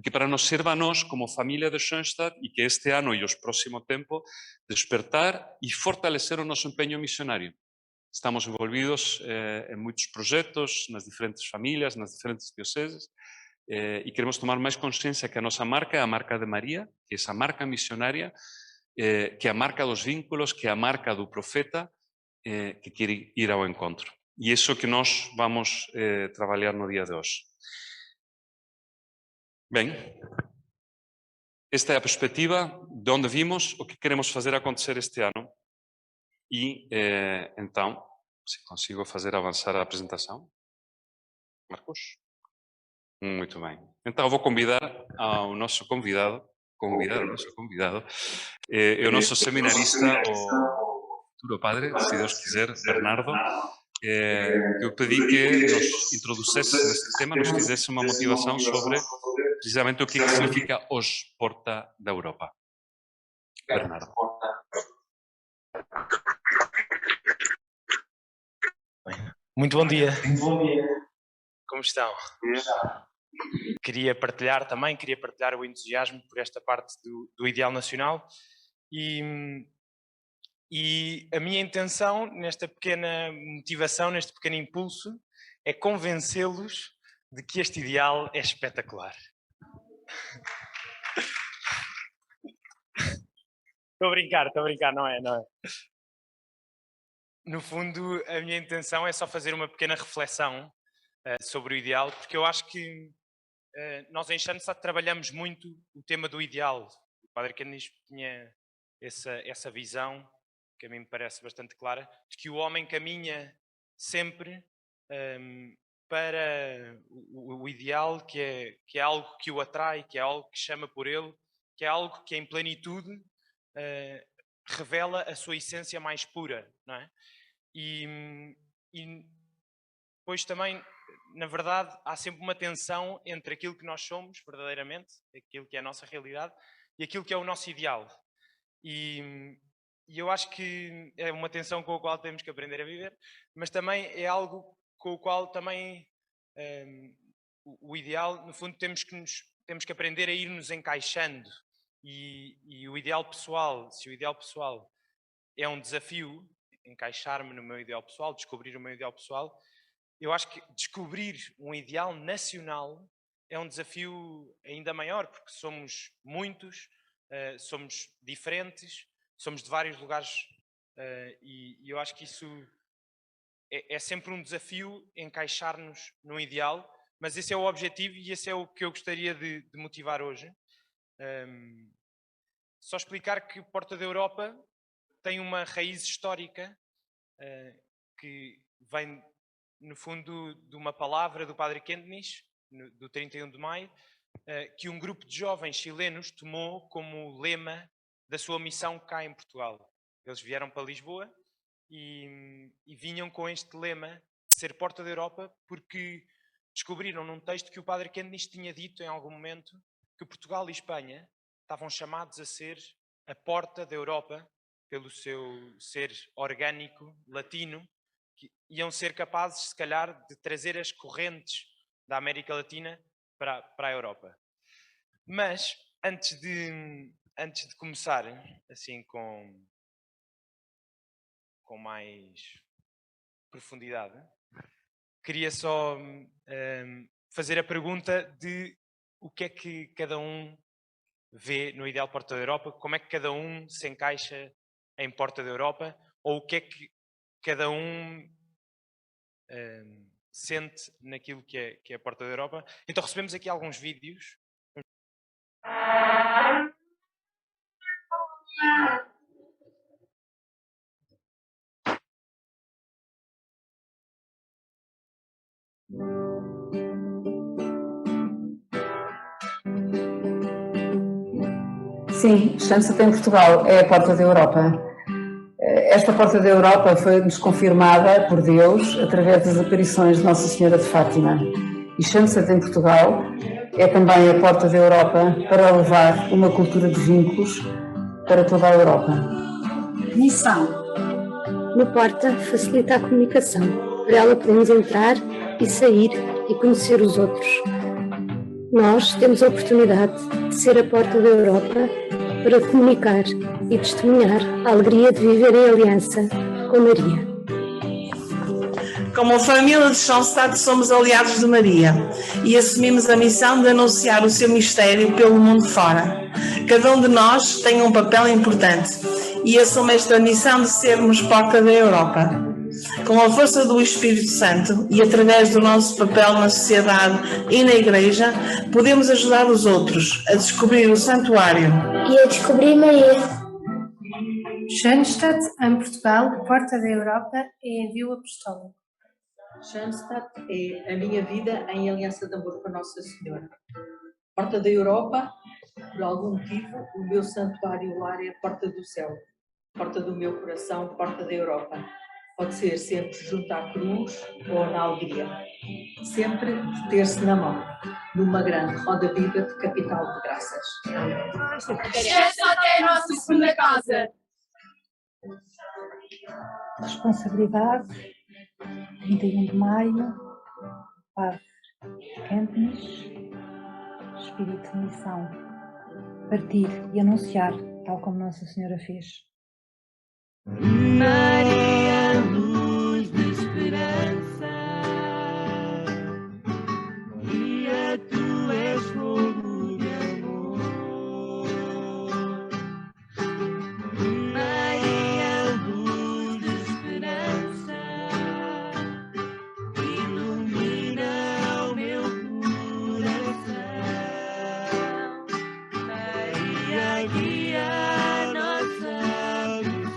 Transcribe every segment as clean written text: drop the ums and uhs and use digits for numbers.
que para nos sirva a nós como família de Schoenstatt e que este ano e os próximos tempos despertar e fortalecer o nosso empenho missionário. Estamos envolvidos em muitos projetos, nas diferentes famílias, nas diferentes dioceses, e queremos tomar mais consciência que a nossa marca é a marca de Maria, que é essa marca missionária, que é a marca dos vínculos, que é a marca do profeta, que quer ir ao encontro. E isso que nós vamos trabalhar no dia de hoje. Bem, esta é a perspectiva de onde vimos o que queremos fazer acontecer este ano. E, então, se consigo fazer avançar a apresentação. Marcos? Muito bem. Então, eu vou convidar o nosso convidado, é o nosso seminarista, o futuro padre, se Deus quiser, Bernardo, que eu pedi que nos introduzesse neste tema, nos fizesse uma motivação sobre precisamente o que significa hoje Porta da Europa. Bernardo. Muito bom dia. Como estão? Queria partilhar o entusiasmo por esta parte do Ideal Nacional e a minha intenção nesta pequena motivação, neste pequeno impulso, é convencê-los de que este ideal é espetacular. Estou a brincar, não é? No fundo, a minha intenção é só fazer uma pequena reflexão sobre o ideal, porque eu acho que nós em Schoenstatt trabalhamos muito o tema do ideal. O Padre Candis tinha essa visão, que a mim me parece bastante clara, de que o homem caminha sempre para o ideal, que é algo que o atrai, que é algo que chama por ele, que é algo que em plenitude revela a sua essência mais pura, não é? E depois também, na verdade, há sempre uma tensão entre aquilo que nós somos verdadeiramente, aquilo que é a nossa realidade, e aquilo que é o nosso ideal. E eu acho que é uma tensão com a qual temos que aprender a viver, mas também é algo com o qual também o ideal, no fundo, temos que aprender a ir nos encaixando. E o ideal pessoal, se o ideal pessoal é um desafio, encaixar-me no meu ideal pessoal, descobrir o meu ideal pessoal, eu acho que descobrir um ideal nacional é um desafio ainda maior, porque somos muitos, somos diferentes, somos de vários lugares, e eu acho que isso é sempre um desafio, encaixar-nos num ideal, mas esse é o objetivo e esse é o que eu gostaria de motivar hoje. Só explicar que Porta da Europa tem uma raiz histórica que vem, no fundo, de uma palavra do Padre Kentenich, do 31 de maio, que um grupo de jovens chilenos tomou como lema da sua missão cá em Portugal. Eles vieram para Lisboa e vinham com este lema de ser Porta da Europa, porque descobriram num texto que o Padre Kentenich tinha dito em algum momento que Portugal e Espanha estavam chamados a ser a Porta da Europa pelo seu ser orgânico, latino, que iam ser capazes, se calhar, de trazer as correntes da América Latina para a Europa. Mas, antes de começar, assim, com mais profundidade, queria só fazer a pergunta de o que é que cada um vê no ideal Porta da Europa, como é que cada um se encaixa em Porta da Europa, ou o que é que cada um sente naquilo que é a Porta da Europa. Então recebemos aqui alguns vídeos. Sim, Schoenstatt em Portugal é a Porta da Europa. Esta Porta da Europa foi-nos confirmada por Deus através das aparições de Nossa Senhora de Fátima. E Schoenstatt em Portugal é também a Porta da Europa para levar uma cultura de vínculos para toda a Europa. Missão. No Porta facilita a comunicação. Por ela podemos entrar e sair e conhecer os outros. Nós temos a oportunidade de ser a porta da Europa para comunicar e testemunhar a alegria de viver em aliança com Maria. Como família de Schoenstatt, somos aliados de Maria e assumimos a missão de anunciar o seu mistério pelo mundo fora. Cada um de nós tem um papel importante e assume esta missão de sermos porta da Europa. Com a força do Espírito Santo e através do nosso papel na sociedade e na Igreja, podemos ajudar os outros a descobrir o santuário E a descobrir Maria. Schoenstatt, em Portugal, Porta da Europa e Envio Apostólico. Schoenstatt é a minha vida em aliança de amor com Nossa Senhora. Porta da Europa, por algum motivo, o meu santuário lar é a porta do céu. Porta do meu coração, porta da Europa. Pode ser sempre junto à cruz ou na alegria. Sempre de ter-se na mão, numa grande roda viva de capital de graças. Schoenstatt é a nossa segunda casa. Responsabilidade, 31 de maio, Paz, Cântines, Espírito de Missão, partir e anunciar, tal como Nossa Senhora fez. Maria, luz de esperança, Maria, tu és fogo de amor. Maria, luz de esperança, ilumina o meu coração. Maria, guia a nossa missão.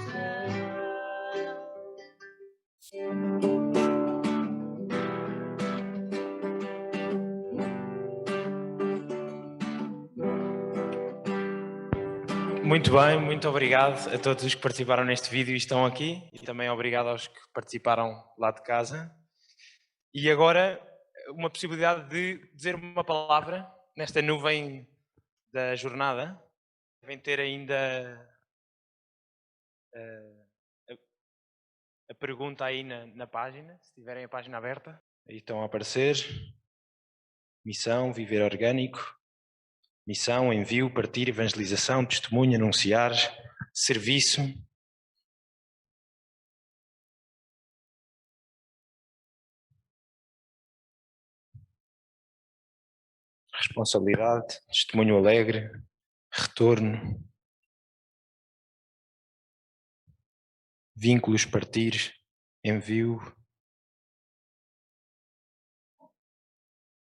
Muito bem, muito obrigado a todos os que participaram neste vídeo e estão aqui, e também obrigado aos que participaram lá de casa. E agora, uma possibilidade de dizer uma palavra nesta nuvem da jornada. Devem ter ainda a pergunta aí na página, se tiverem a página aberta. Aí estão a aparecer. Missão, viver orgânico. Missão, envio, partir, evangelização, testemunho, anunciar, serviço. Responsabilidade, testemunho alegre, retorno. Vínculos, partir, envio.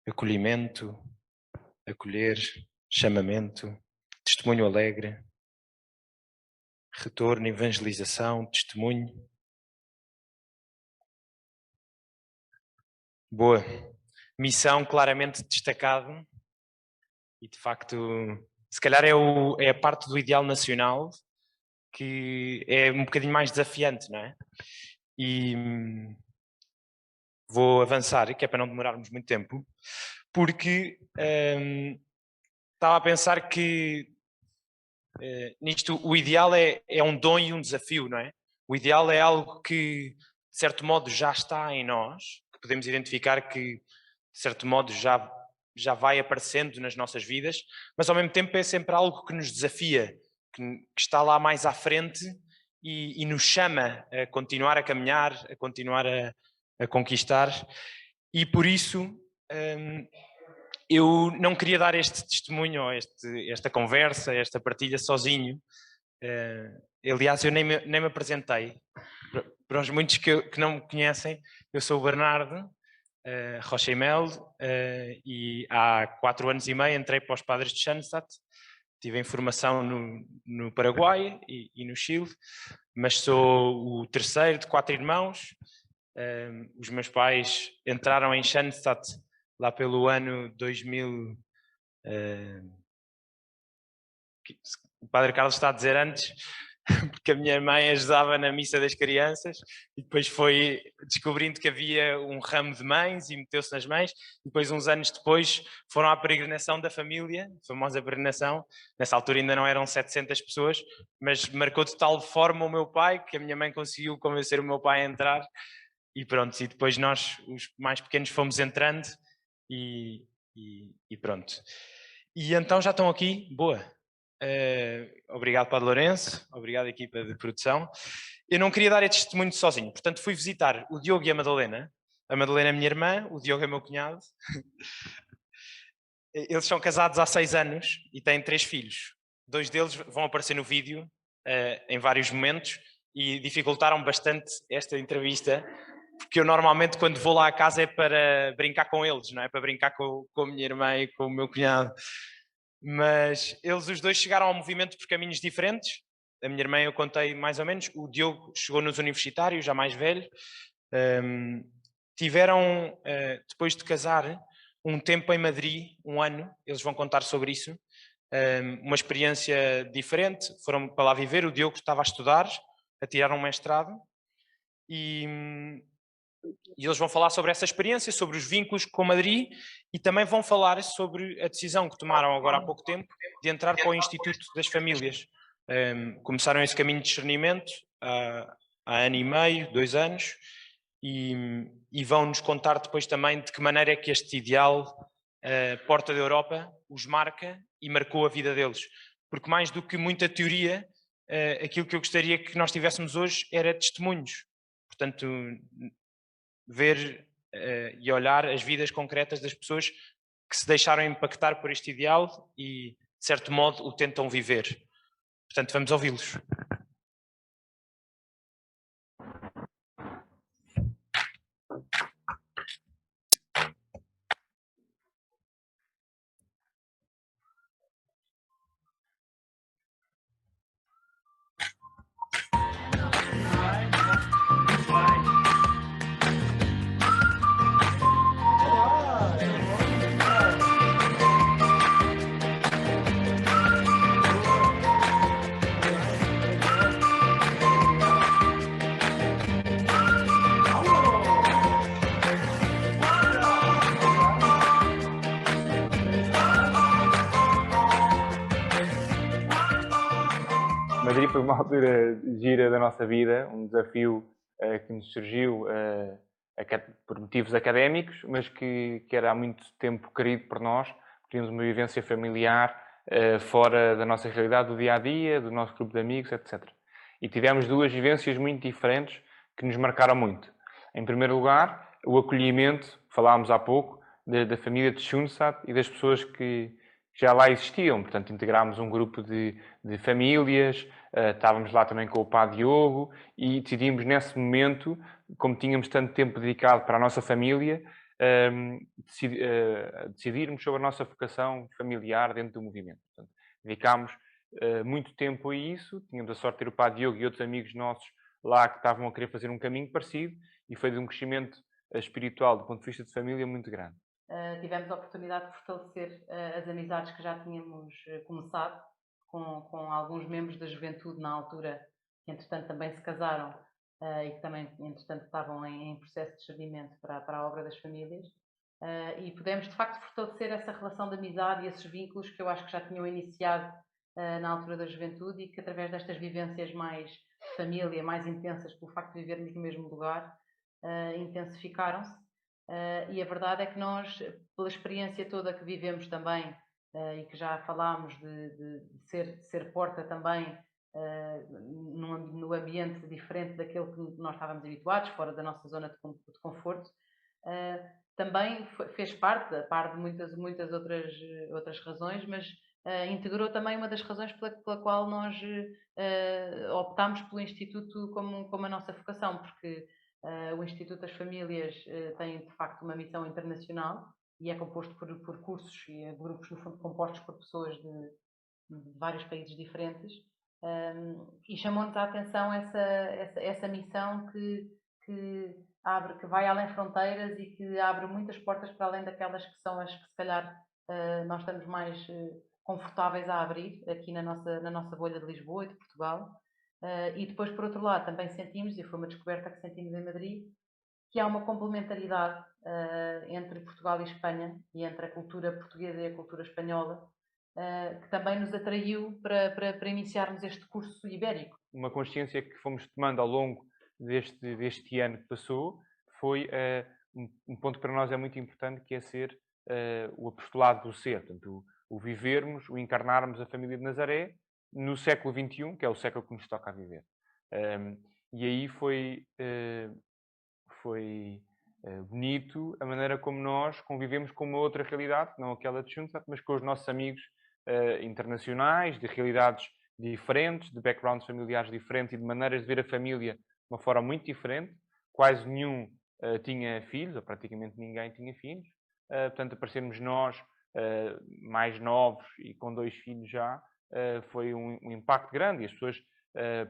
Acolhimento, acolher, chamamento, testemunho alegre, retorno, evangelização, testemunho. Boa. Missão claramente destacado e de facto, se calhar é a parte do ideal nacional que é um bocadinho mais desafiante, não é? E vou avançar, que é para não demorarmos muito tempo, porque estava a pensar que nisto o ideal é um dom e um desafio, não é? O ideal é algo que, de certo modo, já está em nós, que podemos identificar que, de certo modo, já vai aparecendo nas nossas vidas, mas ao mesmo tempo é sempre algo que nos desafia, que está lá mais à frente e nos chama a continuar a caminhar, a continuar a conquistar. E por isso eu não queria dar este testemunho, esta conversa, esta partilha sozinho. Aliás, eu nem me apresentei. Para os muitos que não me conhecem, eu sou o Bernardo Rocha e Melo e há 4 anos e meio entrei para os Padres de Schoenstatt. Tive em formação no Paraguai e no Chile, mas sou o terceiro de 4 irmãos. Os meus pais entraram em Schoenstatt lá pelo ano 2000. O Padre Carlos está a dizer antes, porque a minha mãe ajudava na missa das crianças e depois foi descobrindo que havia um ramo de mães e meteu-se nas mães. E depois, uns anos depois, foram à peregrinação da família, a famosa peregrinação. Nessa altura ainda não eram 700 pessoas, mas marcou de tal forma o meu pai que a minha mãe conseguiu convencer o meu pai a entrar. E pronto, e depois nós, os mais pequenos, fomos entrando e e pronto. E então já estão aqui, boa. Obrigado, Padre Lourenço, obrigado, equipa de produção. Eu não queria dar este testemunho sozinho, portanto fui visitar o Diogo e a Madalena. A Madalena é minha irmã, o Diogo é meu cunhado. Eles são casados há 6 anos e têm 3 filhos. 2 deles vão aparecer no vídeo em vários momentos e dificultaram bastante esta entrevista, porque eu normalmente quando vou lá à casa é para brincar com eles, não é? Para brincar com a minha irmã e com o meu cunhado. Mas eles os dois chegaram ao movimento por caminhos diferentes. A minha irmã eu contei mais ou menos, o Diogo chegou nos universitários, já mais velho. Tiveram, depois de casar, um tempo em Madrid, 1 ano, eles vão contar sobre isso. Uma experiência diferente, foram para lá viver, o Diogo estava a estudar, a tirar um mestrado, e eles vão falar sobre essa experiência, sobre os vínculos com Madrid, e também vão falar sobre a decisão que tomaram agora há pouco tempo de entrar para o Instituto das Famílias. Começaram esse caminho de discernimento há 1 ano e meio, 2 anos, e vão-nos contar depois também de que maneira é que este ideal, Porta da Europa, os marca e marcou a vida deles. Porque mais do que muita teoria, aquilo que eu gostaria que nós tivéssemos hoje era testemunhos. Portanto, ver e olhar as vidas concretas das pessoas que se deixaram impactar por este ideal e, de certo modo, o tentam viver. Portanto, vamos ouvi-los. Madrid foi uma altura gira da nossa vida, um desafio que nos surgiu por motivos académicos, mas que era há muito tempo querido por nós. Tínhamos uma vivência familiar fora da nossa realidade, do dia-a-dia, do nosso grupo de amigos, etc. E tivemos 2 vivências muito diferentes que nos marcaram muito. Em primeiro lugar, o acolhimento, falámos há pouco, da família de Schoenstatt e das pessoas que já lá existiam. Portanto, integrámos um grupo de famílias, estávamos lá também com o Padre Diogo e decidimos nesse momento, como tínhamos tanto tempo dedicado para a nossa família, decidirmos sobre a nossa vocação familiar dentro do movimento. Portanto, dedicámos muito tempo a isso, tínhamos a sorte de ter o Padre Diogo e outros amigos nossos lá que estavam a querer fazer um caminho parecido e foi de um crescimento espiritual, do ponto de vista de família, muito grande. Tivemos a oportunidade de fortalecer as amizades que já tínhamos começado com alguns membros da juventude na altura, que entretanto também se casaram e que também entretanto estavam em processo de discernimento para a obra das famílias. E pudemos de facto fortalecer essa relação de amizade e esses vínculos que eu acho que já tinham iniciado na altura da juventude e que através destas vivências mais de família, mais intensas, pelo facto de vivermos no mesmo lugar, intensificaram-se. E a verdade é que nós, pela experiência toda que vivemos também, e que já falámos de ser porta também num ambiente diferente daquele que nós estávamos habituados, fora da nossa zona de conforto, também fez parte, a par de muitas outras razões, mas integrou também uma das razões pela qual nós optámos pelo Instituto como a nossa vocação, porque o Instituto das Famílias tem de facto uma missão internacional e é composto por cursos e grupos no fundo compostos por pessoas de vários países diferentes, e chamou-nos a atenção essa missão que vai além fronteiras e que abre muitas portas para além daquelas que são as que se calhar nós estamos mais confortáveis a abrir aqui na nossa bolha de Lisboa e de Portugal. E depois, por outro lado, também sentimos, e foi uma descoberta que sentimos em Madrid, que há uma complementaridade entre Portugal e Espanha e entre a cultura portuguesa e a cultura espanhola, que também nos atraiu para iniciarmos este curso ibérico. Uma consciência que fomos tomando ao longo deste ano que passou foi um ponto que para nós é muito importante, que é ser o apostolado do ser, portanto, o vivermos, o encarnarmos a família de Nazaré no século XXI, que é o século que nos toca a viver. E aí foi bonito a maneira como nós convivemos com uma outra realidade, não aquela de Schoenstatt, mas com os nossos amigos internacionais, de realidades diferentes, de backgrounds familiares diferentes e de maneiras de ver a família de uma forma muito diferente. Quase nenhum tinha filhos, ou praticamente ninguém tinha filhos. Portanto, aparecermos nós mais novos e com 2 filhos já, foi um impacto grande. E as pessoas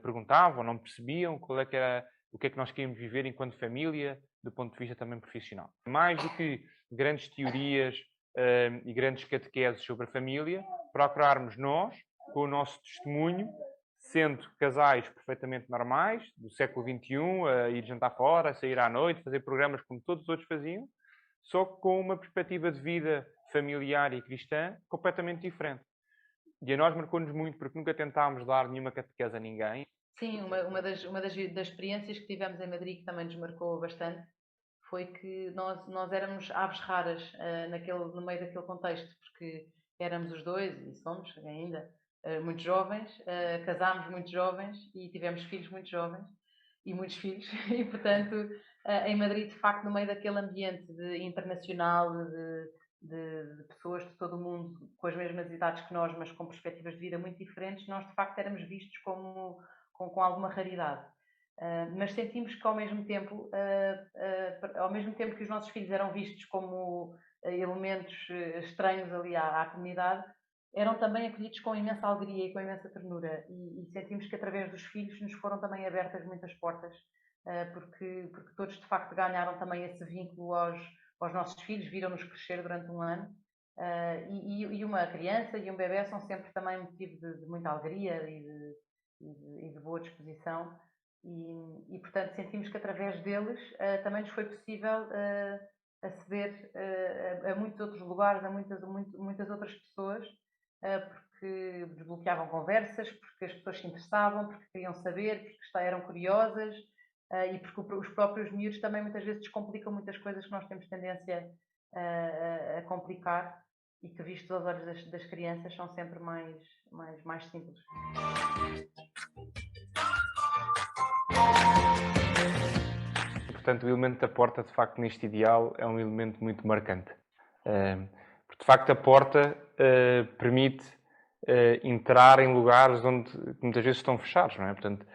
perguntavam, não percebiam qual é que era, o que é que nós queríamos viver enquanto família, do ponto de vista também profissional. Mais do que grandes teorias e grandes catequeses sobre a família, procurarmos nós, com o nosso testemunho, sendo casais perfeitamente normais, do século XXI, a ir jantar fora, a sair à noite, fazer programas como todos os outros faziam, só que com uma perspectiva de vida familiar e cristã completamente diferente. E a nós marcou-nos muito, porque nunca tentámos dar nenhuma catequese a ninguém. Sim, uma das experiências que tivemos em Madrid, que também nos marcou bastante, foi que nós éramos aves raras no meio daquele contexto, porque éramos os dois, e somos ainda, muito jovens, casámos muito jovens e tivemos filhos muito jovens, e muitos filhos, e portanto, em Madrid, de facto, no meio daquele ambiente internacional, de pessoas de todo o mundo, com as mesmas idades que nós, mas com perspectivas de vida muito diferentes, nós de facto éramos vistos com alguma raridade. Mas sentimos que ao mesmo tempo que os nossos filhos eram vistos como elementos estranhos ali à comunidade, eram também acolhidos com imensa alegria e com imensa ternura, e sentimos que através dos filhos nos foram também abertas muitas portas, porque todos de facto ganharam também esse vínculo aos nossos filhos, viram-nos crescer durante um ano, e uma criança e um bebê são sempre também motivo de muita alegria e de boa disposição, e portanto sentimos que através deles também nos foi possível aceder a muitos outros lugares, a muitas outras pessoas, porque desbloqueavam conversas, porque as pessoas se interessavam, porque queriam saber, porque eram curiosas, e porque os próprios miúdos também muitas vezes descomplicam muitas coisas que nós temos tendência a complicar, e que vistos aos olhos das crianças são sempre mais simples. Portanto, o elemento da porta, de facto, neste ideal, é um elemento muito marcante. Porque, de facto, a porta permite entrar em lugares onde muitas vezes estão fechados, não é? Portanto,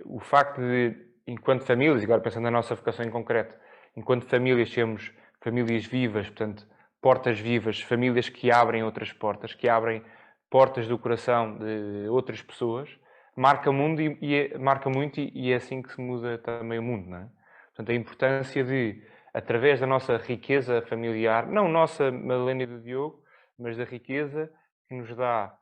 o facto de, enquanto famílias, agora pensando na nossa vocação em concreto, enquanto famílias sermos famílias vivas, portanto, portas vivas, famílias que abrem outras portas, que abrem portas do coração de outras pessoas, marca muito e é assim que se muda também o mundo, não é? Portanto, a importância de, através da nossa riqueza familiar, não nossa, Madalena e do Diogo, mas da riqueza que nos dá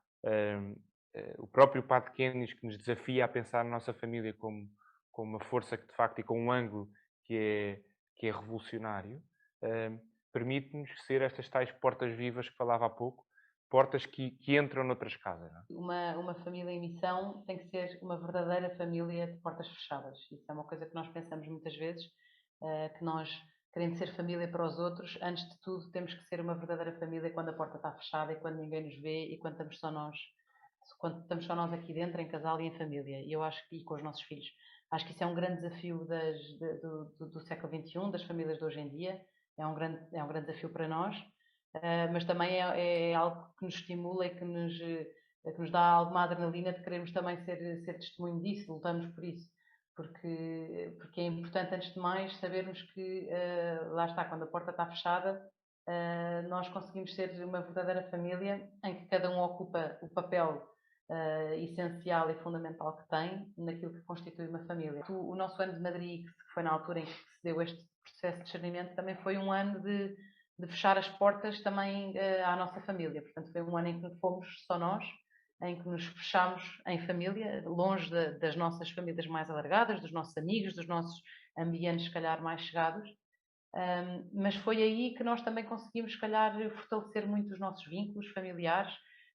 o próprio Padre Kénis, que nos desafia a pensar na nossa família como uma força que, de facto, e com um ângulo que é revolucionário, permite-nos ser estas tais portas vivas que falava há pouco, portas que entram noutras casas. Não é? Uma família em missão tem que ser uma verdadeira família de portas fechadas. Isso é uma coisa que nós pensamos muitas vezes, que nós, querendo ser família para os outros, antes de tudo temos que ser uma verdadeira família quando a porta está fechada e quando ninguém nos vê e quando estamos só nós aqui dentro, em casal e em família. E eu acho que, e com os nossos filhos, acho que isso é um grande desafio do século XXI, das famílias de hoje em dia. É um grande desafio para nós. Mas também é algo que nos estimula e que nos dá alguma adrenalina de querermos também ser testemunho disso, lutamos por isso, porque é importante, antes de mais, sabermos que, lá está, quando a porta está fechada, nós conseguimos ser uma verdadeira família em que cada um ocupa o papel essencial e fundamental que tem naquilo que constitui uma família. O nosso ano de Madrid, que foi na altura em que se deu este processo de discernimento, também foi um ano de fechar as portas também à nossa família. Portanto, foi um ano em que fomos só nós, em que nos fechámos em família, longe das nossas famílias mais alargadas, dos nossos amigos, dos nossos ambientes, se calhar, mais chegados. Mas foi aí que nós também conseguimos, se calhar, fortalecer muito os nossos vínculos familiares,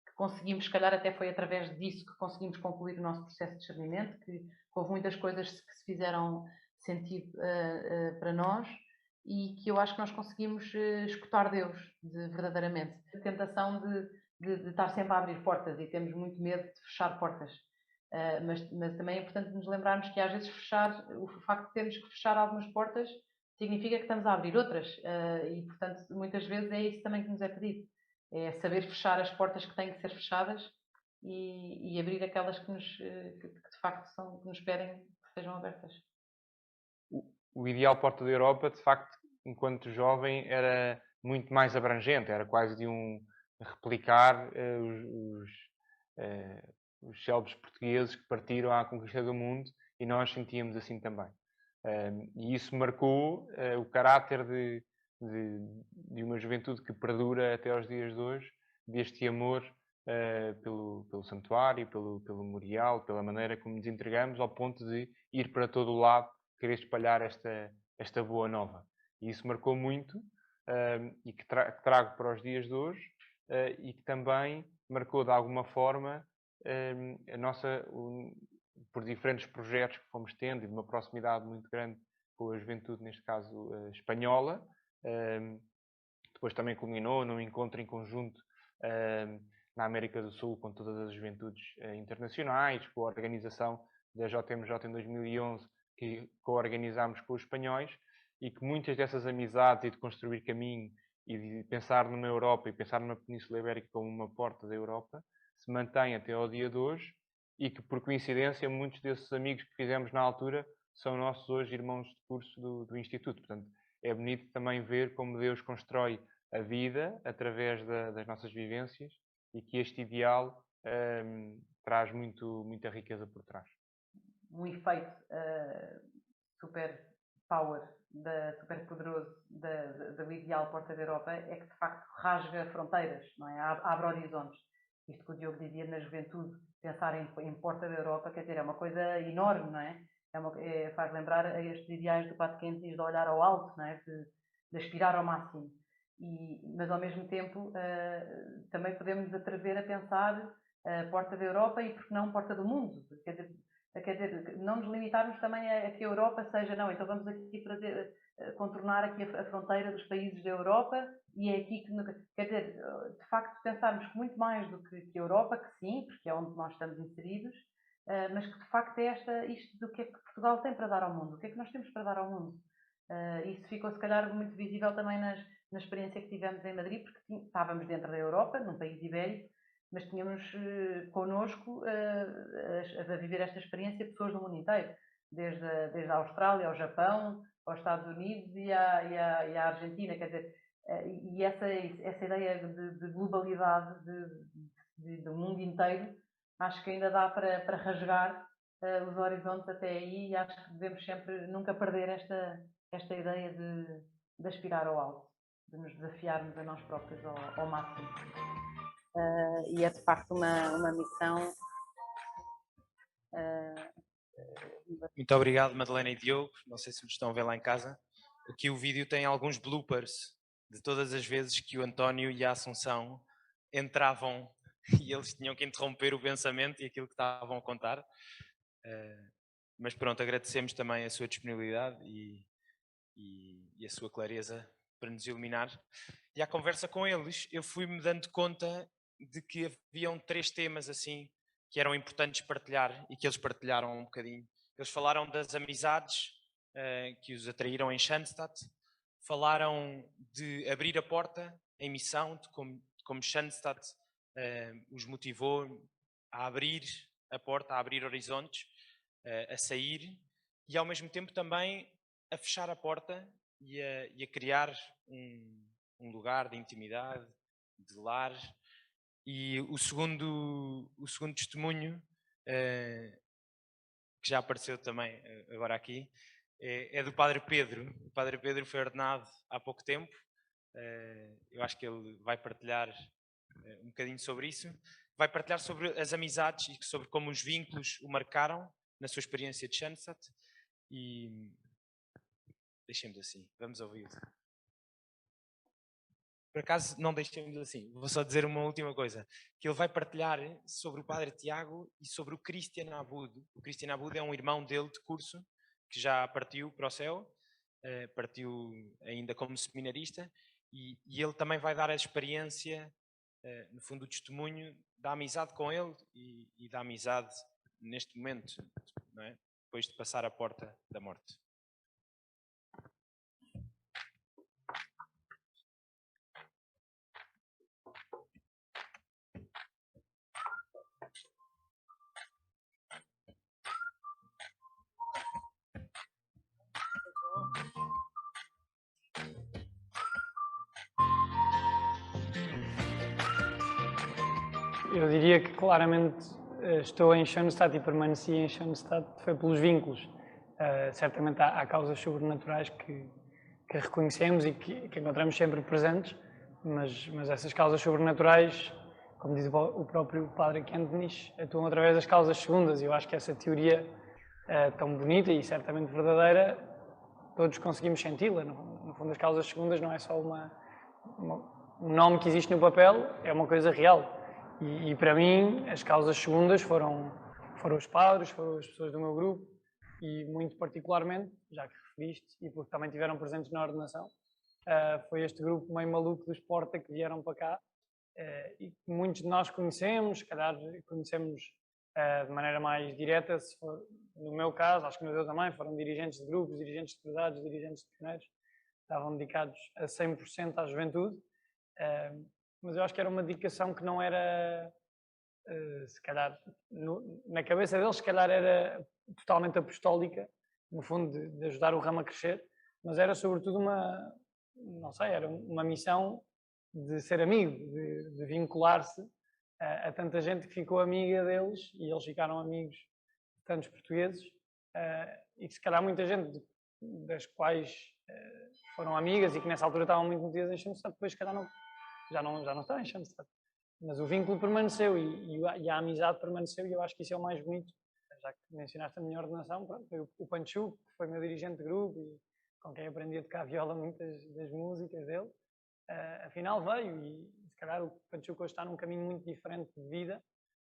que conseguimos, se calhar, até foi através disso que conseguimos concluir o nosso processo de discernimento, que houve muitas coisas que se fizeram sentido para nós, e que eu acho que nós conseguimos escutar Deus verdadeiramente. A tentação de estar sempre a abrir portas e temos muito medo de fechar portas. Mas também é importante nos lembrarmos que às vezes o facto de termos que fechar algumas portas significa que estamos a abrir outras e portanto muitas vezes é isso também que nos é pedido, é saber fechar as portas que têm que ser fechadas e abrir aquelas que de facto que nos pedem que sejam abertas. O ideal Porta da Europa, de facto, enquanto jovem, era muito mais abrangente, era quase de replicar os célebres portugueses que partiram à conquista do mundo, e nós sentíamos assim também. E isso marcou o caráter de uma juventude que perdura até aos dias de hoje, deste amor pelo santuário, pelo memorial, pela maneira como nos entregamos, ao ponto de ir para todo o lado, querer espalhar esta boa nova. E isso marcou muito, e que trago para os dias de hoje, e que também marcou de alguma forma por diferentes projetos que fomos tendo e de uma proximidade muito grande com a juventude, neste caso espanhola. Depois também culminou num encontro em conjunto na América do Sul com todas as juventudes internacionais, com a organização da JMJ em 2011, que co-organizámos com os espanhóis, e que muitas dessas amizades e de construir caminho e de pensar numa Europa e pensar numa Península Ibérica como uma porta da Europa se mantém até ao dia de hoje, e que, por coincidência, muitos desses amigos que fizemos na altura são nossos hoje irmãos de curso do Instituto. Portanto, é bonito também ver como Deus constrói a vida através das nossas vivências e que este ideal traz muita riqueza por trás. Um efeito super power, super poderoso do ideal Porta da Europa é que de facto rasga fronteiras, não é? Abre horizontes. Isto que o Diogo dizia na juventude, pensar em Porta da Europa, quer dizer, é uma coisa enorme, não é? Faz lembrar a estes ideais do Pato Quente de olhar ao alto, não é? De aspirar ao máximo. Mas ao mesmo tempo também podemos atrever a pensar Porta da Europa e, por que não, Porta do Mundo. Quer dizer, não nos limitarmos também a que a Europa seja, não, então vamos aqui contornar aqui a fronteira dos países da Europa e é aqui que, quer dizer, de facto pensarmos que muito mais do que a Europa, que sim, porque é onde nós estamos inseridos, mas que de facto é isto do que é que Portugal tem para dar ao mundo, o que é que nós temos para dar ao mundo. Isso ficou se calhar muito visível também na experiência que tivemos em Madrid, porque estávamos dentro da Europa, num país ibérico, mas tínhamos connosco a viver esta experiência pessoas do mundo inteiro, desde a Austrália ao Japão, aos Estados Unidos e à Argentina, quer dizer, e essa ideia de globalidade do mundo inteiro, acho que ainda dá para rasgar os horizontes até aí, e acho que devemos sempre nunca perder esta ideia de aspirar ao alto, de nos desafiarmos a nós próprios ao máximo. E é de facto uma missão. Muito obrigado, Madalena e Diogo. Não sei se me estão a ver lá em casa. Aqui o vídeo tem alguns bloopers de todas as vezes que o António e a Assunção entravam e eles tinham que interromper o pensamento e aquilo que estavam a contar. Mas pronto, agradecemos também a sua disponibilidade e a sua clareza para nos iluminar. E à conversa com eles, eu fui-me dando conta de que haviam 3 temas assim que eram importantes partilhar e que eles partilharam um bocadinho. Eles falaram das amizades que os atraíram em Schanstatt, falaram de abrir a porta em missão, de como Schanstatt os motivou a abrir a porta, a abrir horizontes, a sair e ao mesmo tempo também a fechar a porta e a criar um lugar de intimidade, de lar. E o segundo testemunho, que já apareceu também agora aqui, é do Padre Pedro. O Padre Pedro foi ordenado há pouco tempo. Eu acho que ele vai partilhar um bocadinho sobre isso. Vai partilhar sobre as amizades e sobre como os vínculos o marcaram na sua experiência de Schanstatt. E deixemos assim, vamos ouvir. Por acaso, não deixemos assim. Vou só dizer uma última coisa. Que ele vai partilhar sobre o Padre Tiago e sobre o Christian Abud. O Christian Abud é um irmão dele de curso, que já partiu para o céu. partiu ainda como seminarista, e ele também vai dar a experiência, no fundo, o testemunho da amizade com ele e da amizade neste momento, não é? Depois de passar a porta da morte. Eu diria que claramente estou em Schoenstatt e permaneci em Schoenstatt foi pelos vínculos. Certamente há causas sobrenaturais que reconhecemos e que encontramos sempre presentes, mas essas causas sobrenaturais, como diz o próprio padre Kentenich, atuam através das causas segundas, e eu acho que essa teoria tão bonita e certamente verdadeira, todos conseguimos senti-la. No fundo, as causas segundas não é só um nome que existe no papel, é uma coisa real. E para mim, as causas segundas foram os padres, foram as pessoas do meu grupo, e muito particularmente, já que referiste, e porque também tiveram presentes na ordenação, foi este grupo meio maluco dos Porta que vieram para cá, e que muitos de nós conhecemos, se calhar conhecemos de maneira mais direta, se for, no meu caso, acho que no meu também, foram dirigentes de grupos, dirigentes de cruzados, dirigentes de pioneiros, estavam dedicados a 100% à juventude, mas eu acho que era uma dedicação que não era, se calhar, na cabeça deles, se calhar era totalmente apostólica, no fundo de ajudar o ramo a crescer, mas era sobretudo não sei, era uma missão de ser amigo, de vincular-se a tanta gente que ficou amiga deles, e eles ficaram amigos de tantos portugueses, e que se calhar muita gente das quais foram amigas e que nessa altura estavam muito metidas em Schoenstatt, depois se calhar já não está em Schoenstatt. Mas o vínculo permaneceu e a amizade permaneceu, e eu acho que isso é o mais bonito. Já que mencionaste a minha ordenação, pronto, foi o Panchu, que foi meu dirigente de grupo e com quem aprendi a tocar viola muitas das músicas dele. Afinal veio, e se calhar o Panchu hoje está num caminho muito diferente de vida,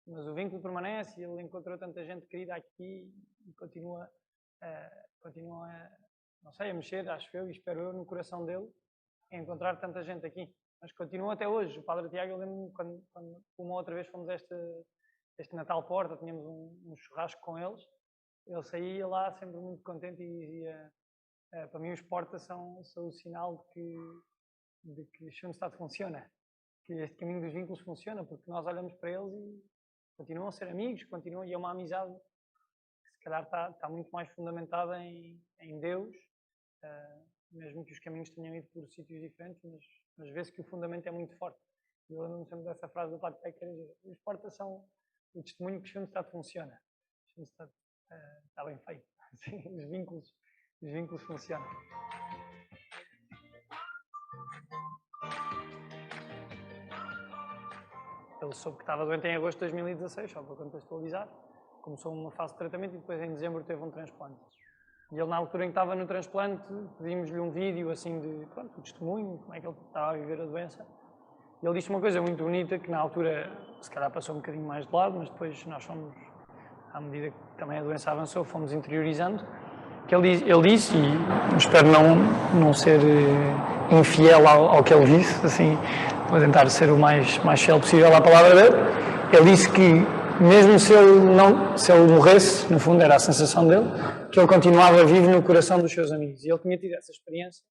mas o vínculo permanece e ele encontrou tanta gente querida aqui e continua não sei, a mexer, acho eu, e espero eu, no coração dele, a encontrar tanta gente aqui. Mas continua até hoje. O Padre Tiago, eu lembro-me quando uma outra vez fomos este Natal Porta, tínhamos um churrasco com eles, ele saía lá sempre muito contente e dizia, para mim os Portas são o sinal de que Schoenstatt funciona, que este caminho dos vínculos funciona, porque nós olhamos para eles e continuam a ser amigos, e é uma amizade que se calhar está muito mais fundamentada em Deus, mesmo que os caminhos tenham ido por sítios diferentes, mas vê-se que o fundamento é muito forte. Eu lembro-me sempre dessa frase do Padre Tiago, que era dizer, os Portas são o testemunho que Schoenstatt funciona. Schoenstatt está bem feito. Os vínculos funcionam. Ele soube que estava doente em agosto de 2016, só para contextualizar. Começou uma fase de tratamento e depois em dezembro teve um transplante. E ele, na altura em que estava no transplante, pedimos-lhe um vídeo assim de, pronto, o testemunho, como é que ele estava a viver a doença. E ele disse uma coisa muito bonita, que na altura se calhar passou um bocadinho mais de lado, mas depois nós fomos, à medida que também a doença avançou, fomos interiorizando, que ele disse, e espero não ser infiel ao que ele disse, assim, vou tentar ser o mais fiel possível à palavra dele. Ele disse que mesmo se ele morresse, no fundo era a sensação dele, que ele continuava vivo no coração dos seus amigos. E ele tinha tido essa experiência,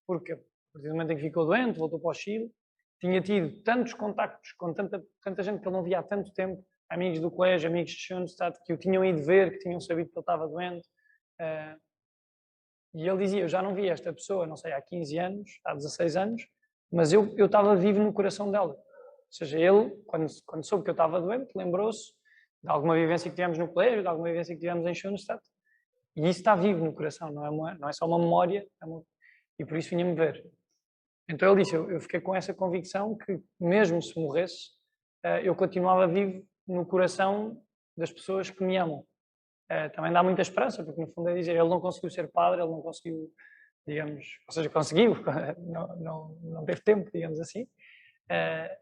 porque a partir do momento em que ficou doente, voltou para o Chile, tinha tido tantos contactos com tanta gente que ele não via há tanto tempo, amigos do colégio, amigos de Schoenstatt, que o tinham ido ver, que tinham sabido que ele estava doente. E ele dizia, eu já não vi esta pessoa, não sei, há 15 anos, há 16 anos, mas eu estava vivo no coração dela. Ou seja, ele, quando soube que eu estava doente, lembrou-se de alguma vivência que tivemos no colégio, de alguma vivência que tivemos em Schoenstatt. E isso está vivo no coração, não é só uma memória, e por isso vinha-me ver. Então ele disse, eu fiquei com essa convicção que mesmo se morresse, eu continuava vivo no coração das pessoas que me amam. Também dá muita esperança, porque no fundo é dizer, ele não conseguiu ser padre, ele não conseguiu, digamos, ou seja, conseguiu, não teve tempo, digamos assim,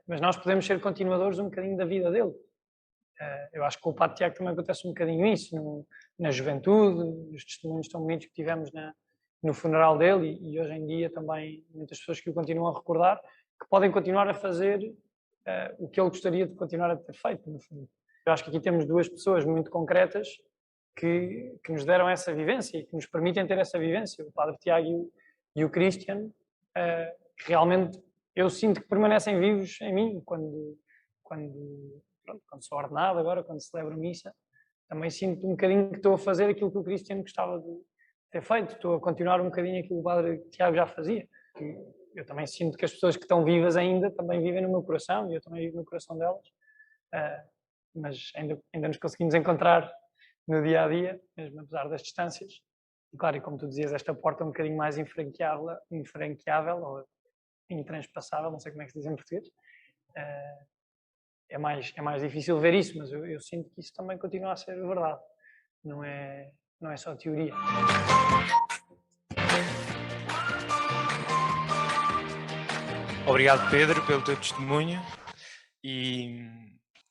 mas nós podemos ser continuadores um bocadinho da vida dele. Eu acho que com o Padre Tiago também acontece um bocadinho isso, na juventude, nos testemunhos tão bonitos que tivemos no funeral dele e hoje em dia também muitas pessoas que o continuam a recordar, que podem continuar a fazer o que ele gostaria de continuar a ter feito, no fundo. Eu acho que aqui temos duas pessoas muito concretas que nos deram essa vivência e que nos permitem ter essa vivência, o Padre Tiago e o Christian, que realmente eu sinto que permanecem vivos em mim quando sou ordenado agora, quando celebro missa, também sinto um bocadinho que estou a fazer aquilo que o Christian gostava de ter feito, estou a continuar um bocadinho aquilo que o Padre Tiago já fazia. Eu também sinto que as pessoas que estão vivas ainda também vivem no meu coração e eu também vivo no coração delas, mas ainda nos conseguimos encontrar no dia a dia, mesmo apesar das distâncias. E claro, e como tu dizias, esta porta é um bocadinho mais infranqueável ou intranspasável, não sei como é que se diz em português. É mais difícil ver isso, mas eu sinto que isso também continua a ser verdade. Não é só teoria. Obrigado, Pedro, pelo teu testemunho e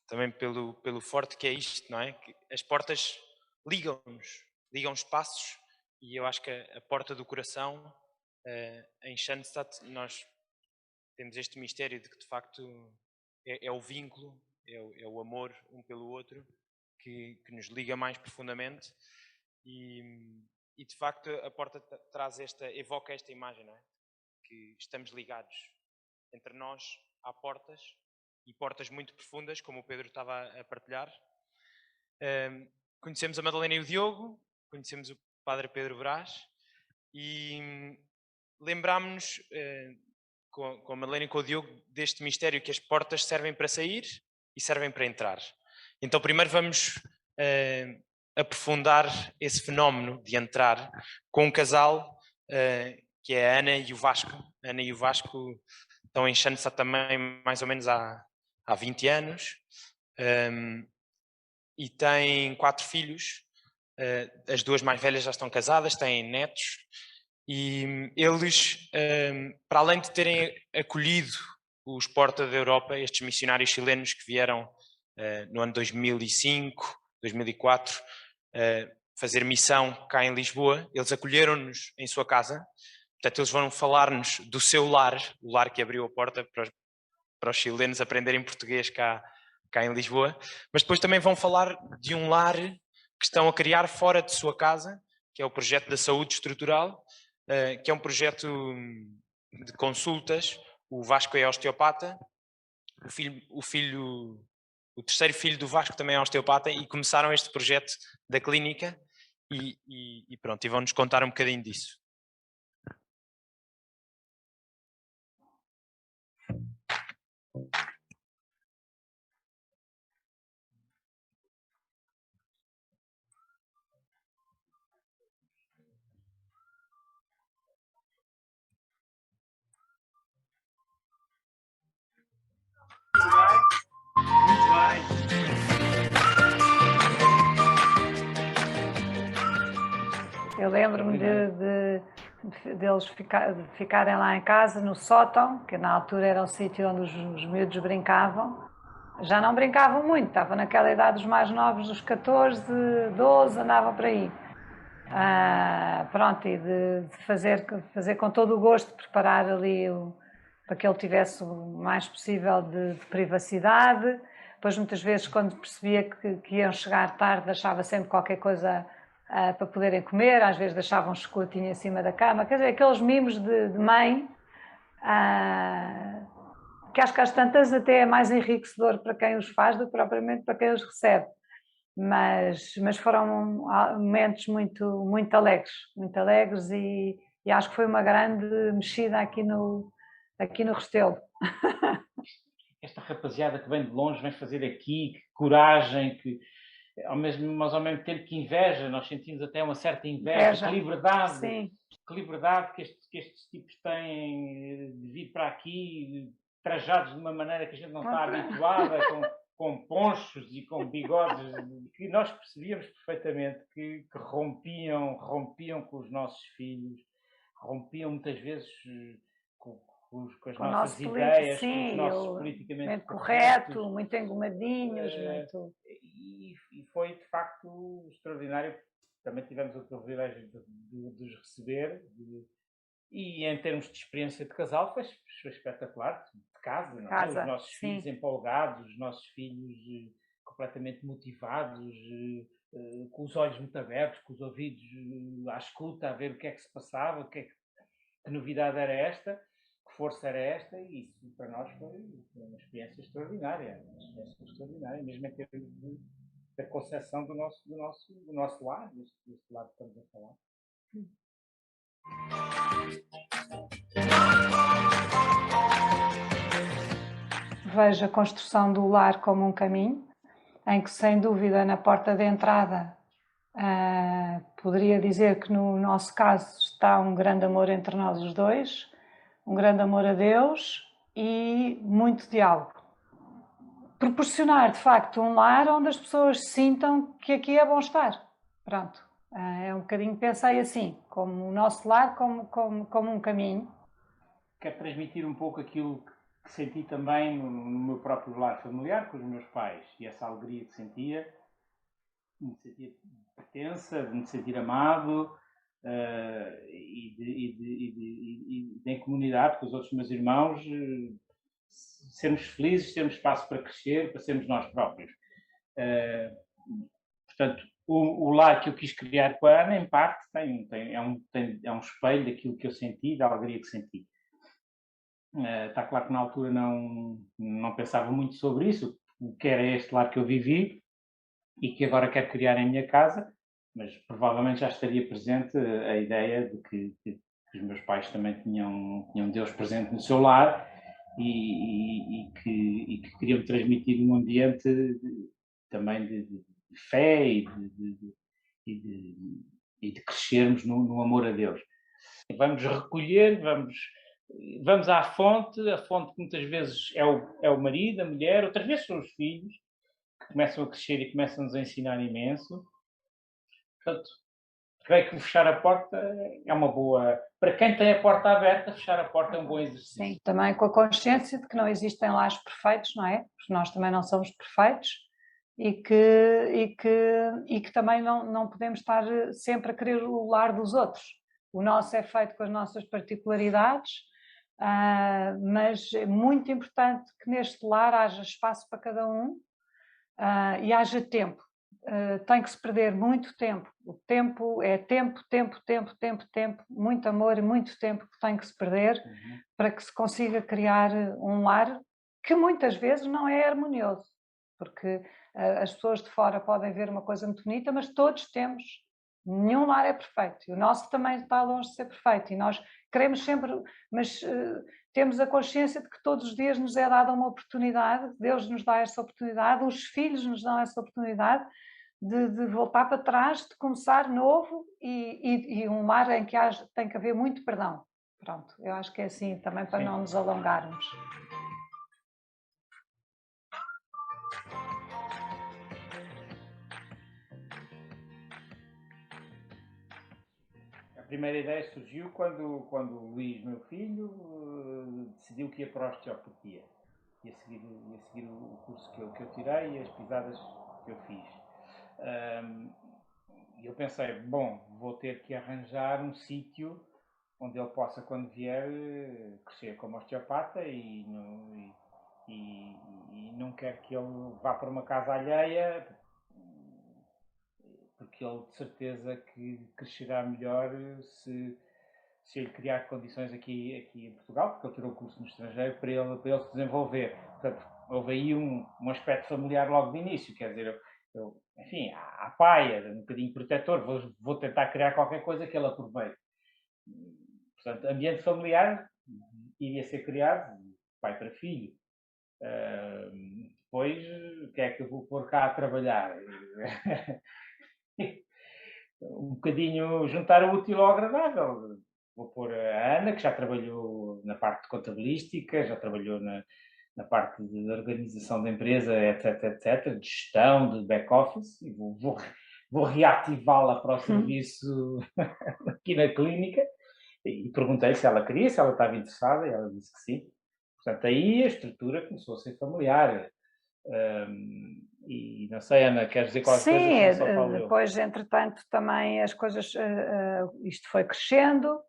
também pelo forte que é isto, não é? Que as portas ligam espaços e eu acho que a porta do coração, em Schoenstatt, nós temos este mistério de que de facto é o vínculo, é o amor um pelo outro que nos liga mais profundamente e de facto a porta evoca esta imagem, não é? Que estamos ligados. Entre nós há portas e portas muito profundas, como o Pedro estava a partilhar. Conhecemos a Madalena e o Diogo, conhecemos o Padre Pedro Brás e lembrámos-nos com a Madalena e com o Diogo deste mistério que as portas servem para sair e servem para entrar. Então primeiro vamos aprofundar esse fenómeno de entrar com um casal que é a Ana e o Vasco. A Ana e o Vasco estão em Schoenstatt também mais ou menos há 20 anos e têm 4 filhos. As 2 mais velhas já estão casadas, têm netos e eles, para além de terem acolhido os Porta da Europa, estes missionários chilenos que vieram no ano 2005, 2004, fazer missão cá em Lisboa, eles acolheram-nos em sua casa. Portanto, eles vão falar-nos do seu lar, o lar que abriu a porta para os chilenos aprenderem português cá em Lisboa, mas depois também vão falar de um lar que estão a criar fora de sua casa, que é o projeto da saúde estrutural, que é um projeto de consultas. O Vasco é osteopata, o terceiro filho do Vasco também é osteopata e começaram este projeto da clínica e pronto, e vão-nos contar um bocadinho disso. Eu lembro-me deles ficarem lá em casa, no sótão, que na altura era o sítio onde os miúdos brincavam. Já não brincavam muito, estavam naquela idade dos mais novos, dos 14, 12, andavam por aí. Pronto, e de fazer com todo o gosto, preparar ali para que ele tivesse o mais possível de privacidade. Depois, muitas vezes, quando percebia que iam chegar tarde, deixava sempre qualquer coisa para poderem comer, às vezes deixavam um chocolatinho em cima da cama, quer dizer, aqueles mimos de mãe, que acho que às tantas até é mais enriquecedor para quem os faz do que propriamente para quem os recebe. Mas foram momentos muito alegres e acho que foi uma grande mexida aqui no Restelo. Esta rapaziada que vem de longe, vem fazer aqui, que coragem, mas ao mesmo tempo que inveja, nós sentimos até uma certa inveja. Que liberdade, sim. Que liberdade que estes tipos têm de vir para aqui, trajados de uma maneira que a gente não está habituada, com ponchos e com bigodes, que nós percebíamos perfeitamente que rompiam com os nossos filhos, rompiam muitas vezes com as nossas ideias, com os nossos politicamente correto, muito engomadinhos, e foi de facto extraordinário também tivemos o privilégio de os receber. E em termos de experiência de casal foi espetacular, de casa, não é? Os nossos filhos empolgados, os nossos filhos completamente motivados, com os olhos muito abertos, com os ouvidos à escuta, a ver o que é que se passava, que novidade era esta, que força era esta, e isso para nós foi uma experiência extraordinária, mesmo em termos da concepção do nosso lar, deste lado que estamos a falar. Vejo a construção do lar como um caminho, em que, sem dúvida, na porta de entrada, poderia dizer que no nosso caso está um grande amor entre nós os dois, um grande amor a Deus e muito diálogo. Proporcionar, de facto, um lar onde as pessoas sintam que aqui é bom estar. Pronto. É um bocadinho, pensei assim, como o nosso lar, como um caminho. Quero transmitir um pouco aquilo que senti também no meu próprio lar familiar, com os meus pais, e essa alegria que sentia, de me sentir pertença, de me sentir amado, e em comunidade com os outros meus irmãos, sermos felizes, termos espaço para crescer, para sermos nós próprios. Portanto, o lar que eu quis criar com a Ana, em parte, é um espelho daquilo que eu senti, da alegria que senti. Está claro que na altura não pensava muito sobre isso, o que era este lar que eu vivi e que agora quero criar em minha casa, mas provavelmente já estaria presente a ideia de que os meus pais também tinham Deus presente no seu lar e que queriam transmitir um ambiente também de fé e de crescermos no amor a Deus. Vamos recolher, vamos à fonte, a fonte que muitas vezes é o marido, a mulher, outras vezes são os filhos, que começam a crescer e começam-nos a ensinar imenso. Portanto, creio que fechar a porta é uma boa... Para quem tem a porta aberta, fechar a porta é um bom exercício. Sim, também com a consciência de que não existem lares perfeitos, não é? Porque nós também não somos perfeitos e que também não podemos estar sempre a querer o lar dos outros. O nosso é feito com as nossas particularidades, mas é muito importante que neste lar haja espaço para cada um e haja tempo. Tem que se perder muito tempo. O tempo é tempo, muito amor e muito tempo que tem que se perder para que se consiga criar um lar que muitas vezes não é harmonioso, porque as pessoas de fora podem ver uma coisa muito bonita, mas todos temos. Nenhum lar é perfeito, e o nosso também está longe de ser perfeito, e nós queremos sempre, mas temos a consciência de que todos os dias nos é dada uma oportunidade, Deus nos dá essa oportunidade, os filhos nos dão essa oportunidade de voltar para trás, de começar novo e um lar em que tem que haver muito perdão. Pronto, eu acho que é assim também para não nos alongarmos. A primeira ideia surgiu quando o Luís, meu filho, decidiu que ia para a osteopatia. Ia seguir o curso que eu tirei e as pisadas que eu fiz. E eu pensei, bom, vou ter que arranjar um sítio onde ele possa, quando vier, crescer como osteopata e não quero que ele vá para uma casa alheia, porque ele de certeza que crescerá melhor se ele criar condições aqui em Portugal, porque ele tirou o curso no estrangeiro, para ele se desenvolver. Portanto, houve aí um aspecto familiar logo de início, quer dizer, enfim, à paia, um bocadinho protetor, vou tentar criar qualquer coisa que ele aproveite. Portanto, ambiente familiar iria ser criado de pai para filho. Depois, o que é que eu vou pôr cá a trabalhar? Um bocadinho juntar o útil ao agradável. Vou pôr a Ana, que já trabalhou na parte de contabilística, já trabalhou na parte de organização da empresa, etc, de gestão, de back-office, e vou reativá-la para o serviço aqui na clínica, e perguntei se ela queria, se ela estava interessada, e ela disse que sim. Portanto, aí a estrutura começou a ser familiar. E não sei, Ana, queres dizer qualquer coisa? Sim, Só falo eu. depois, entretanto, também as coisas, isto foi crescendo,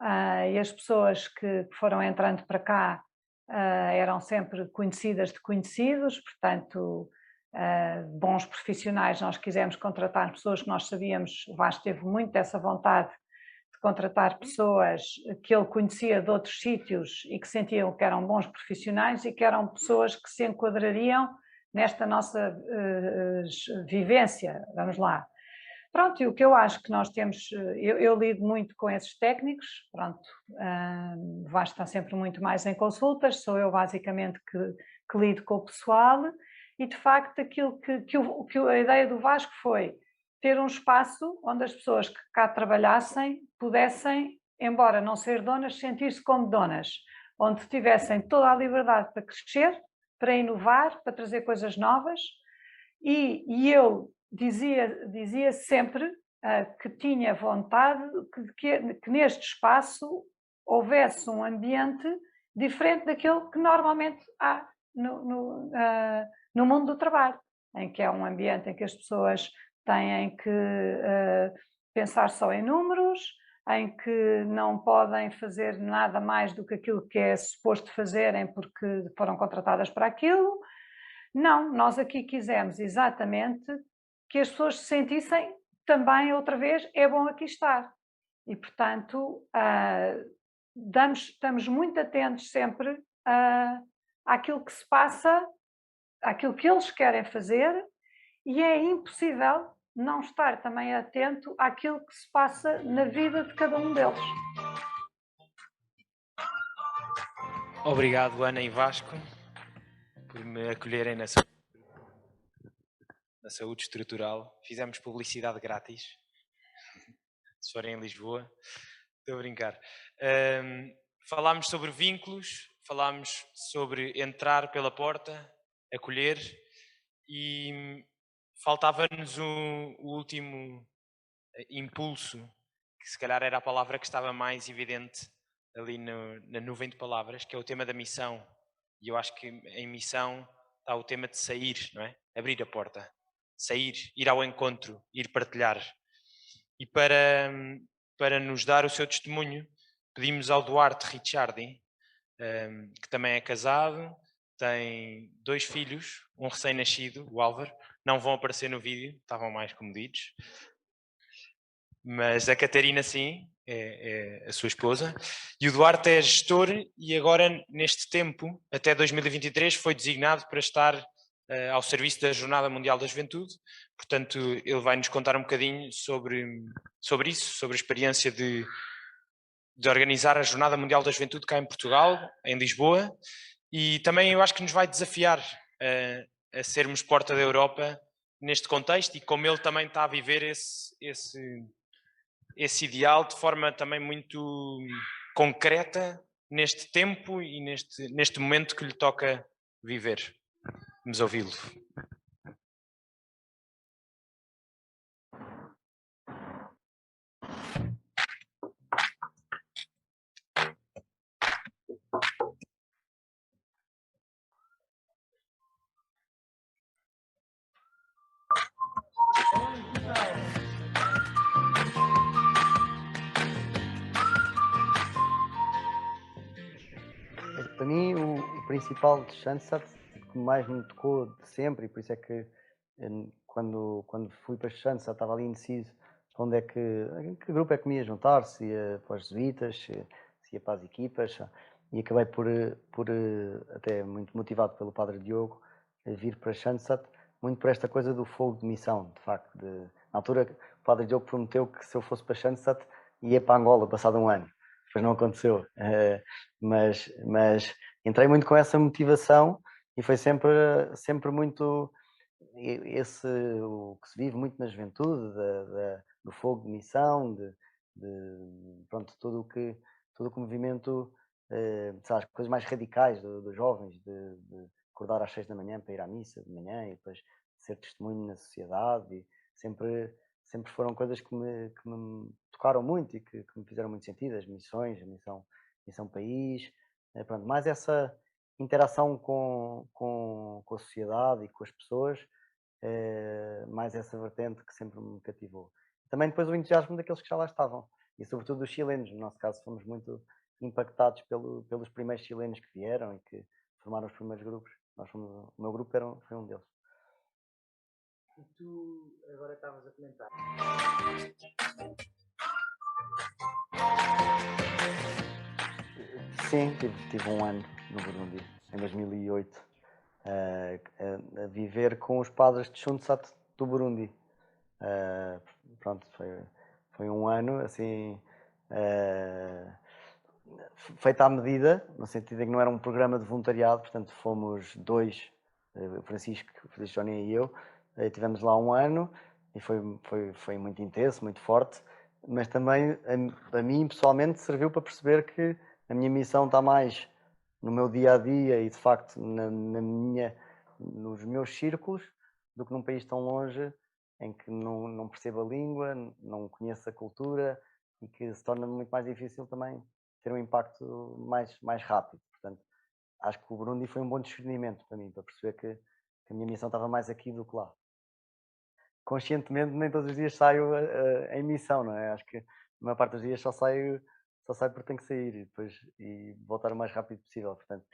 e as pessoas que foram entrando para cá eram sempre conhecidas de conhecidos, portanto, bons profissionais. Nós quisemos contratar pessoas que nós sabíamos, o Vasco teve muito essa vontade de contratar pessoas que ele conhecia de outros sítios e que sentiam que eram bons profissionais e que eram pessoas que se enquadrariam nesta nossa vivência, vamos lá. Pronto, e o que eu acho que nós temos, eu lido muito com esses técnicos, pronto, o Vasco está sempre muito mais em consultas, sou eu basicamente que lido com o pessoal, e de facto aquilo que a ideia do Vasco foi ter um espaço onde as pessoas que cá trabalhassem pudessem, embora não ser donas, sentir-se como donas, onde tivessem toda a liberdade para crescer, para inovar, para trazer coisas novas, e eu dizia sempre que tinha vontade que neste espaço houvesse um ambiente diferente daquele que normalmente há no mundo do trabalho, em que é um ambiente em que as pessoas têm que pensar só em números, em que não podem fazer nada mais do que aquilo que é suposto fazerem porque foram contratadas para aquilo. Não, nós aqui quisemos exatamente que as pessoas se sentissem também, outra vez, é bom aqui estar. E, portanto, estamos muito atentos sempre àquilo que se passa, àquilo que eles querem fazer, e é impossível não estar também atento àquilo que se passa na vida de cada um deles. Obrigado, Ana e Vasco, por me acolherem na saúde estrutural. Fizemos publicidade grátis, se forem em Lisboa. Estou a brincar. Falámos sobre vínculos, falámos sobre entrar pela porta, acolher, e faltava-nos o último impulso, que se calhar era a palavra que estava mais evidente ali na nuvem de palavras, que é o tema da missão. E eu acho que em missão está o tema de sair, não é? Abrir a porta, sair, ir ao encontro, ir partilhar. E para nos dar o seu testemunho, pedimos ao Duarte Ricciardi, que também é casado, tem 2 filhos, um recém-nascido, o Álvaro. Não vão aparecer no vídeo, estavam mais comedidos. Mas a Catarina sim, é a sua esposa. E o Duarte é gestor e agora, neste tempo, até 2023, foi designado para estar ao serviço da Jornada Mundial da Juventude. Portanto, ele vai nos contar um bocadinho sobre isso, sobre a experiência de organizar a Jornada Mundial da Juventude cá em Portugal, em Lisboa. E também eu acho que nos vai desafiar a sermos porta da Europa neste contexto, e como ele também está a viver esse ideal de forma também muito concreta neste tempo e neste momento que lhe toca viver. Vamos ouvi-lo. Para mim, o principal de Shandsat, que mais me tocou de sempre, e por isso é que quando fui para Shandsat estava ali indeciso onde é que grupo é que me ia juntar, se ia para os jesuítas, se ia para as equipas, e acabei por até muito motivado pelo Padre Diogo, vir para Shandsat, muito por esta coisa do fogo de missão, de facto. Na altura, o Padre Diogo prometeu que se eu fosse para Shandsat, ia para Angola, passado um ano. Depois não aconteceu, mas entrei muito com essa motivação e foi sempre muito o que se vive muito na juventude, do fogo de missão, pronto, tudo o que o movimento, sabe, as coisas mais radicais dos jovens, de acordar às 6 da manhã para ir à missa de manhã e depois ser testemunho na sociedade, e sempre foram coisas que me tocaram muito e que me fizeram muito sentido, as missões, a missão país, pronto, mais essa interação com a sociedade e com as pessoas, mais essa vertente que sempre me cativou. Também depois o entusiasmo daqueles que já lá estavam, e sobretudo dos chilenos. No nosso caso fomos muito impactados pelos primeiros chilenos que vieram e que formaram os primeiros grupos. O meu grupo foi um deles. E tu agora estavas a comentar. Sim, tive um ano no Burundi, em 2008, a viver com os padres de Chunsat do Burundi. Pronto, foi um ano assim, feito à medida, no sentido em que não era um programa de voluntariado, portanto fomos dois, o Francisco Johnny e eu, tivemos lá um ano e foi muito intenso, muito forte, mas também a mim pessoalmente serviu para perceber que a minha missão está mais no meu dia a dia e de facto nos meus círculos do que num país tão longe em que não percebo a língua, não conheço a cultura e que se torna muito mais difícil também ter um impacto mais rápido. Portanto, acho que o Burundi foi um bom discernimento para mim, para perceber que a minha missão estava mais aqui do que lá. Conscientemente, nem todos os dias saio em missão, não é? Acho que a maior parte dos dias só saio porque tenho que sair e voltar o mais rápido possível. Portanto,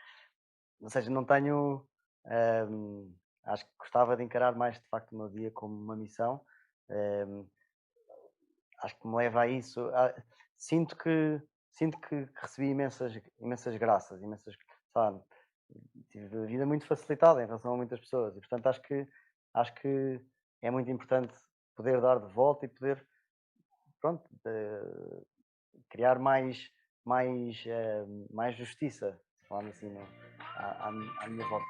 ou seja, não tenho... acho que gostava de encarar mais, de facto, o meu dia como uma missão. Acho que me leva a isso. Sinto que recebi imensas graças, sabe? Tive a vida muito facilitada em relação a muitas pessoas e, portanto, acho que é muito importante poder dar de volta e poder, pronto, criar mais justiça, falando assim, à minha volta.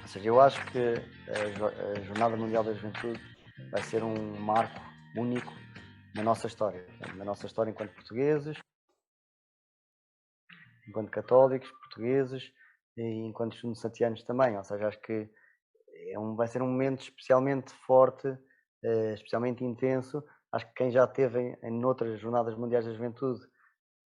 Ou seja, eu acho que a Jornada Mundial da Juventude vai ser um marco único na nossa história enquanto portugueses, enquanto católicos, portugueses e enquanto junto-santianos também. Ou seja, acho que vai ser um momento especialmente forte, especialmente intenso. Acho que quem já esteve em outras Jornadas Mundiais da Juventude,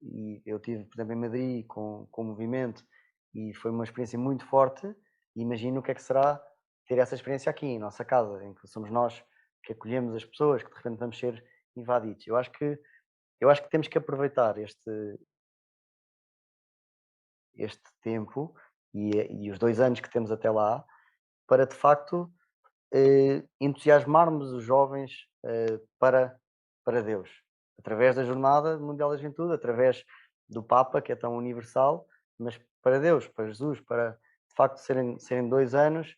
e eu tive, por exemplo, em Madrid com o movimento, e foi uma experiência muito forte, e imagino o que é que será ter essa experiência aqui, em nossa casa, em que somos nós que acolhemos as pessoas, que de repente vamos ser invadidos. Eu acho que temos que aproveitar este tempo e os 2 anos que temos até lá para, de facto, entusiasmarmos os jovens para Deus, através da Jornada Mundial da Juventude, através do Papa, que é tão universal, mas para Deus, para Jesus, para, de facto, serem 2 anos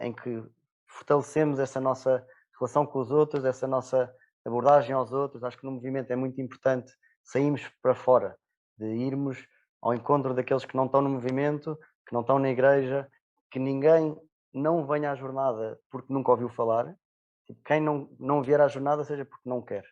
em que fortalecemos essa nossa relação com os outros, essa nossa abordagem aos outros. Acho que no movimento é muito importante sairmos para fora, de irmos ao encontro daqueles que não estão no movimento, que não estão na igreja, que ninguém não venha à jornada porque nunca ouviu falar. Quem não vier à jornada, seja porque não quer,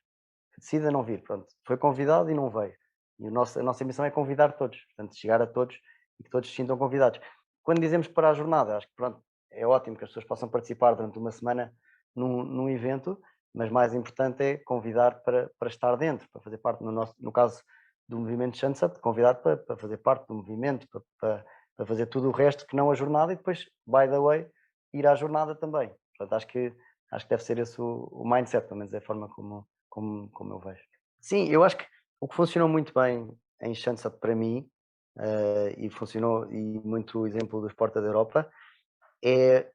que decida não vir, pronto, foi convidado e não veio. E a nossa missão é convidar todos, portanto, chegar a todos e que todos se sintam convidados. Quando dizemos para a jornada, acho que pronto, é ótimo que as pessoas possam participar durante uma semana num evento, mas mais importante é convidar para estar dentro, para fazer parte, no caso do movimento Shunsat, convidar para fazer parte do movimento, para fazer tudo o resto que não a jornada e depois, by the way, ir à jornada também. Portanto, acho que deve ser esse o mindset, pelo menos é a forma como eu vejo. Sim, eu acho que o que funcionou muito bem em Shunsat para mim, e funcionou, e muito o exemplo dos Porta da Europa, é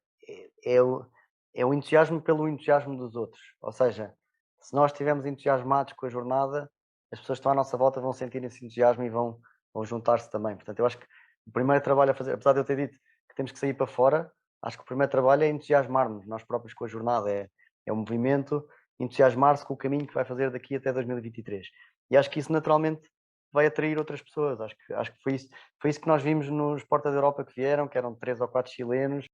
o entusiasmo pelo entusiasmo dos outros. Ou seja, se nós estivermos entusiasmados com a jornada, as pessoas que estão à nossa volta vão sentir esse entusiasmo e vão juntar-se também. Portanto, eu acho que o primeiro trabalho a fazer, apesar de eu ter dito que temos que sair para fora, acho que o primeiro trabalho é entusiasmar-nos nós próprios com a jornada, é o movimento, entusiasmar-se com o caminho que vai fazer daqui até 2023. E acho que isso naturalmente vai atrair outras pessoas. Acho que foi isso que nós vimos nos Porta da Europa que vieram, que eram 3 ou 4 chilenos,